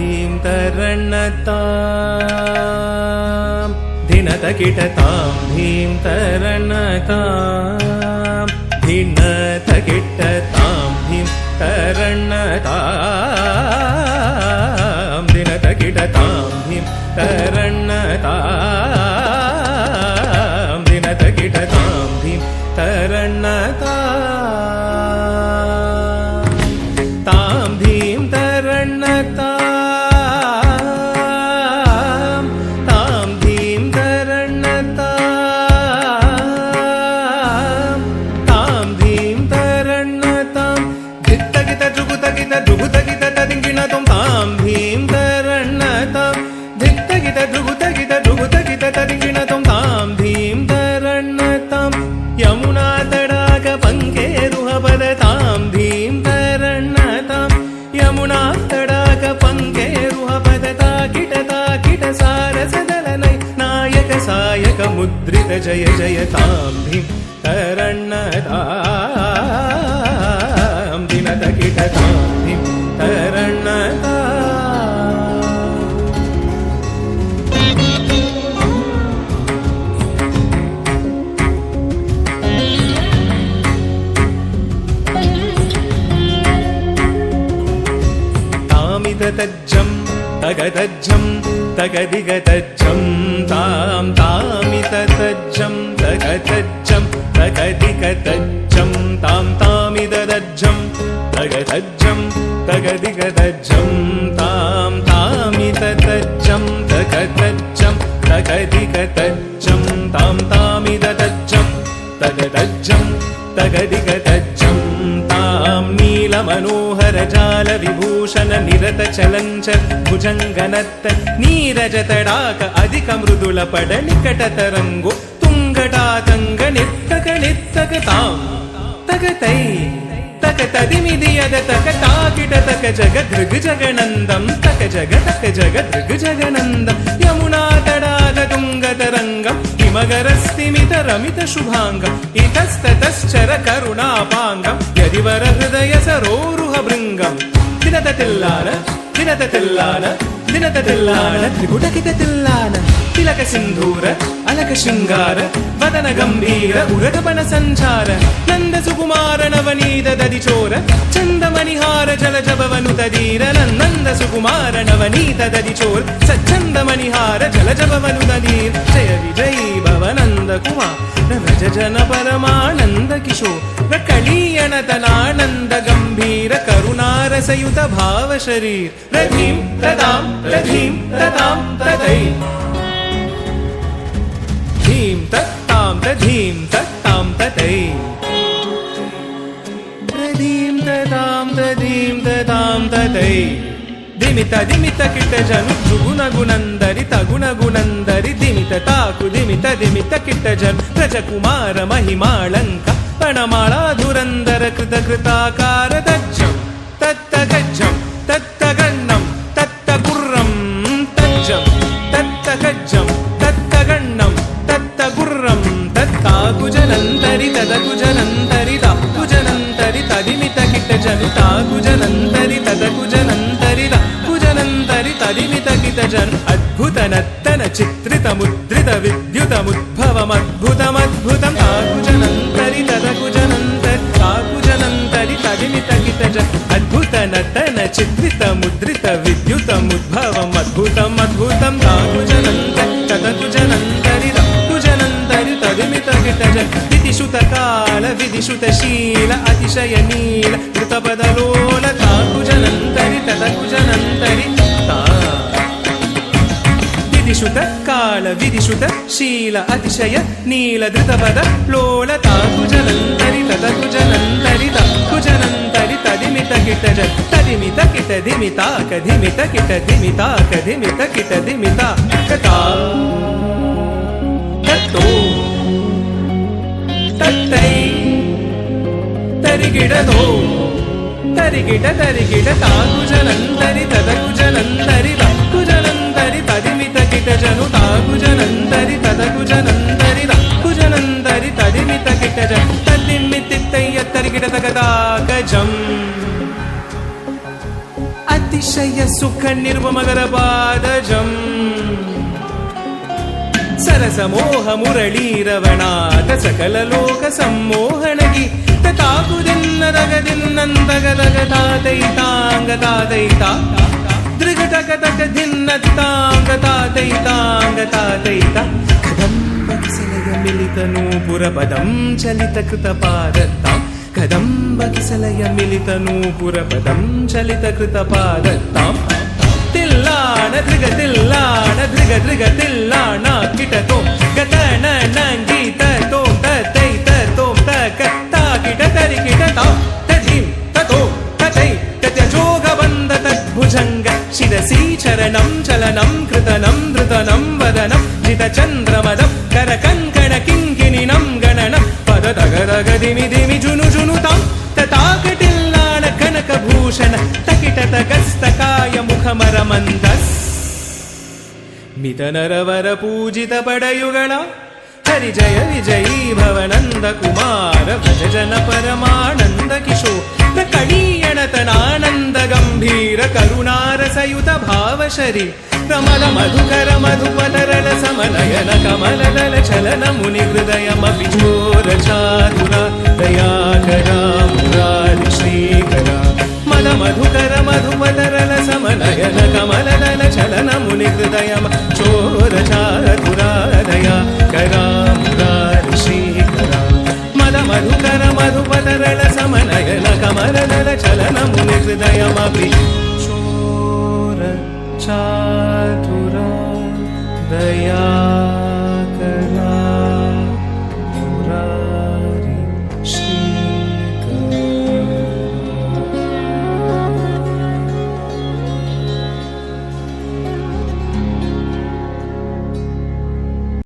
धीं तरणतां धिनतकिटतां धीं तरणतां धिनतकिटतां धीं तरणतां धिनतकिटतां धीं तरणतां धिनतकिटतां धीं तरणतां तां धीं तरणतां यमुना तडाक पंकेरुहपदतां धीं तरणतां यमुना तडाक पंकेरुहपदता किटता किट सारसदलनै नायक सायक मुद्रित जय जयतां धीं तरणतां दिनत किटतां धीं तरणतां तज्जं तगतज्जं तगदिगतज्जं तां तामितज्जं तगतज्जं तगदिगतज्जं तां तामितज्जं तगतज्जं तगदिगतज्जं तां तामितज्जं तगतज्जं तगदिगतज्जं तां तामितज्जं तगतज्जं तगदिगतज्जं तां नीलमनोहर जाल विभूषण निरत चलंच भुजंगनत्त नीरज तडाक अधिक मृदुल पड निकट तरंगो तुंगटातंग नित्तक नित्तक तां तगतै तक तदिमिदियद तक ताकिट तक जग दृग जगनंदं तक जग दृग जगनंदं यमुना तडाक तुंग तरंगं हिमगरस्तिमित रमित शुभांगं इतस्ततश्चर करुणापांगं यदिवर हृदय सरोरुह भृंगं दिनत तिल्लान दिनत तिल्लान दिनत तिल्लान त्रिपुटकित तिल्लान तिलक सिंधूर अलक शृंगार वदन गंभीर उरगपन संचार नंद सुकुमार नवनीत ददिचोर चंदमणिहार जल जबवनु तदीर नंद सुकुमार नवनीत ददिचोर सच्चंदमणिहार जल जबवनु तदीर जय विजयी भव नंद कुमार व्रज जन परमानंद किशोर कलीयन तनानंद गंभीर करुणारसयुत भाव शरीर रधीं तदां रधीं तदां तदै धीं तत्तां तधीं तत्तां ततै रधीं तदां तधीं तदां ततै दिमित दिमित किट जनु जुगुण गुणंदरि तगुण गुणंदरि दिमित ताकु दिमित दिमित किट जन रजकुमार महिमाळंक पणमाळा धुरंदर कृत कृताकार तज्जं तत्तगज्जं तत्तगण्णं तत्तगुर्रं तज्जं तत्तगज्जं तत्तगण्णं तत्तगुर्रं तत्ताकुजनन्तरि तदकुजनन्तरि ताकुजनन्तरि तदिमित किट जनु ताकुजनन्तरि तदकुजनन्तरि ताकुजनन्तरि तदिमित किट जनु अद्भुत नर्तन चित्रित मुद्रित विद्युतमुद्भवमद्भुतमद्भुतं ताकुजनन्तरि तदकुजनन्तरि ताकुजनन्तरि तदिमित किट जनु अद्भुत नर्तन चित्रित मुद्रित विद्युतमुद्भवम् अद्भुतम् अद्भुतं ताकुजनन्तरि तदकुजनन्तरि ताकुजनन्तरि तदिमित किट जनु विधिशुत काल विधिशुत शील अतिशय नील कृतपदलोल ताकुजनन्तरि तदकुजनन्तरि विधिशुत काल विधिशुत शील अतिशय नील धृतपद लोल ताकुजनन्तरि तदकुजनन्तरि ताकुजनन्तरि तदिमित किट जन तदिमित किट धिमिताक धिमित किट धिमिताक धिमित किट धिमिताक ता तत्तो तत्तै ತರಿಗಿಡದೋ ತರಿಗಿಡ ತರಿಗಿಡ ತಾಕುಜನಂತರಿ ತದಕುಜನಂತರಿ ತಕ್ಕುಜನಂತರಿ ತದಿಮಿತ ಕಿಟಜನು ತಾಕುಜನಂತರಿ ತದಕುಜನಂತರಿ ತಕ್ಕುಜನಂತರಿ ತದಿಮಿತ ಕಿಟಜ ತದಿಮಿತಿತ್ತಯ್ಯ ತರಿಗಿಡ ತಗದಾಗಜಂ ಅತಿಶಯ ಸುಖ ನಿರ್ವಮಗರ ಪಾದಜಂ ಸರಸ ಮೋಹ ಮುರಳೀರವಣಾಗ ಸಕಲ ಲೋಕ ಸಮ್ಮೋಹಣಗಿ ತಾಕುದಿನ್ನರಗದಿನ್ನಂದಗದಗತಾತೈತಾಂಗತಾತೈತಾ ದೃಗಟಕಟಕ ಧಿನ್ನತ್ತಾಂಗತಾತೈತಾಂಗತಾತೈತಾ ಕದಂಬಕಿಸಲಯ ಮಿಲಿತ ನೂಪುರ ಪದಂ ಚಲಿತ ಕೃತ ಪಾದತ್ತಾಂ ಕದಂಬಕಿಸಲಯ ಮಿಲಿತ ನೂಪುರ ಪದಂ ಚಲಿತ ಕೃತ ಪಾದತ್ತಾಂ ತಿಲ್ಲಾಣ ಧೃಗ ತಿಲ್ಲಾಣ ಧೃಗ ಧೃಗ ತಿಲ್ಲಾಣ ಕಿಟತೋ ಗತಣ ನಂಗೀತ ತೋಂ ತೈ ತೋಂ ತಕ ತಾ ಕಿಟ ತರಿ ಕಿಟ ತಾ ತಧಿಂ ತತೋ ತೈ ತತ್ಯಜೋಗ ಬಂದ ತದ್ಭುಜಂಗ ಶಿರಸಿ ಚರಣಂ ಚಲನಂ ಕೃತನಂ ಧೃತನಂ ವದನಂ ಜಿತ ಚಂದ್ರಮದ ಕರ ಕಂಕಣ ಕಿಂಕಿಣಿನಂ ಗಣನಂ ಪದ ತಗದಗ ದಿಮಿ ದಿಮಿ ಜುನು ಜುನು ತಾಂ ತತಾಕಟಿಲ್ಲಾಣ ಕನಕ ಭೂಷಣ ತಕಿಟ ತಗಸ್ತಕಾಯ ಮುಖಮರ ಮಂದಸ್ ಮಿತ ನರವರ ಪೂಜಿತ ಪಡಯುಗಳ ಹರಿ ಜಯ ವಿಜಯೀ ಭವನಂದ ಕುಮಾರ ಭಜ ಜನ ಪರಮಾನಂದ ಕಿಶೋರ ಕಣೀಯಣತನಾನಂದ ಗಂಭೀರ ಕರುಣಾರಸಯುತ ಭಾವಶರಿ ಕಮಲ ಮಧುಕರ ಮಧುಪದರಲ ಸಮನಯನ ಕಮಲದಲ ಚಲನ ಮುನಿ ಹೃದಯ ಮಪಿಚೋರ ಚಾತುರ ದಯಾಕರ ಮುರಾರಿ ಶ್ರೀಕರ ಮದ ಮಧುಕರ ಮಧುಪದರಲ ಸಮನಯನ ಕಮಲದಲ ಚಲನ ಮುನಿ ಹೃದಯ ಚೋರ ಚಾತುರ ದಯಾಕರ ಮುರಾರಿ ಶ್ರೀಕರ ಮದ ಮಧುಕರ ಮಧುಪದರಳ ಸಮನಯನ ಕಮಲದಲ ಚಲನ ಮುನಿ ಹೃದಯ ಮಪಿ ಚೋರ ಚಾತುರ ದಯಾ